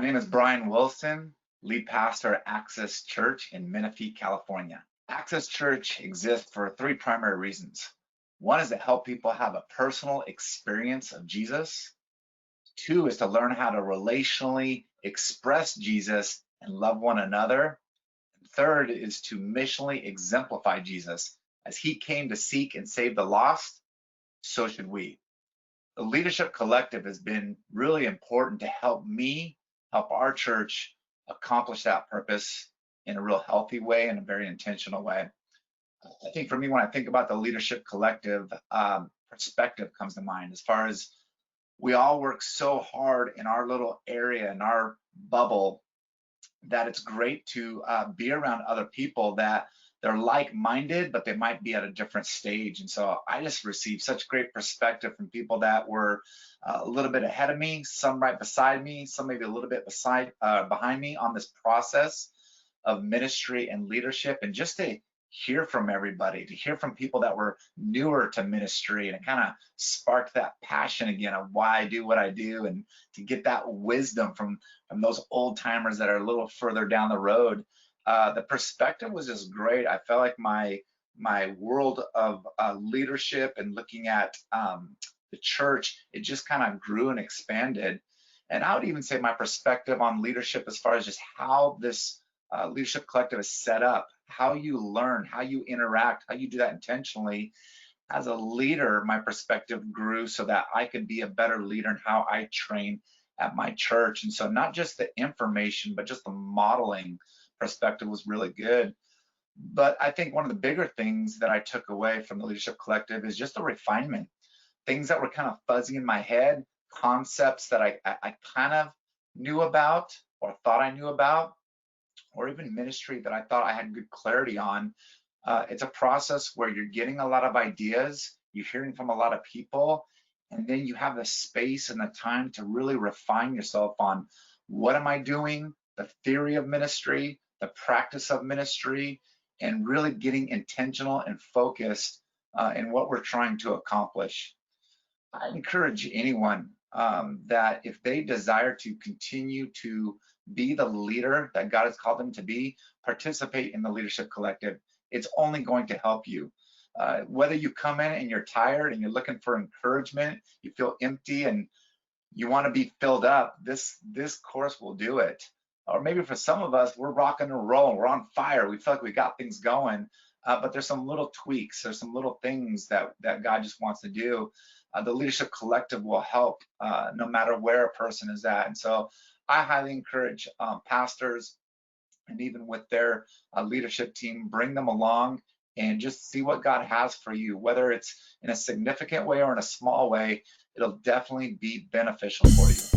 name is Brian Wilson, lead pastor at Access Church in Menifee, California. Access Church exists for three primary reasons. One is to help people have a personal experience of Jesus. Two is to learn how to relationally express Jesus and love one another. And third is to missionally exemplify Jesus. As he came to seek and save the lost, so should we. The Leadership Collective has been really important to help me, help our church accomplish that purpose in a real healthy way and a very intentional way. I think for me, when I think about the Leadership Collective, perspective comes to mind as far as we all work so hard in our little area, in our bubble, that it's great to be around other people that they're like-minded, but they might be at a different stage. And so I just received such great perspective from people that were a little bit ahead of me, some right beside me, some maybe a little bit behind me on this process of ministry and leadership, and just to hear from everybody, to hear from people that were newer to ministry, and it kind of sparked that passion again of why I do what I do, and to get that wisdom from those old timers that are a little further down the road. The perspective was just great. I felt like my world of leadership and looking at the church, it just kind of grew and expanded. And I would even say my perspective on leadership as far as just how this Leadership Collective is set up, how you learn, how you interact, how you do that intentionally. As a leader, my perspective grew so that I could be a better leader in how I train at my church. And so not just the information, but just the modeling perspective was really good. But I think one of the bigger things that I took away from the Leadership Collective is just the refinement, things that were kind of fuzzy in my head, concepts that I kind of knew about or thought I knew about, or even ministry that I thought I had good clarity on. It's a process where you're getting a lot of ideas, you're hearing from a lot of people, and then you have the space and the time to really refine yourself on what am I doing, the theory of ministry, the practice of ministry, and really getting intentional and focused in what we're trying to accomplish. I encourage anyone that if they desire to continue to be the leader that God has called them to be, participate in the Leadership Collective. It's only going to help you. Whether you come in and you're tired and you're looking for encouragement, you feel empty and you want to be filled up, this course will do it. Or maybe for some of us, we're rocking and rolling, we're on fire, we feel like we got things going, but there's some little tweaks, there's some little things that God just wants to do. The Leadership Collective will help no matter where a person is at. And so I highly encourage pastors, and even with their leadership team, bring them along and just see what God has for you, whether it's in a significant way or in a small way. It'll definitely be beneficial for you.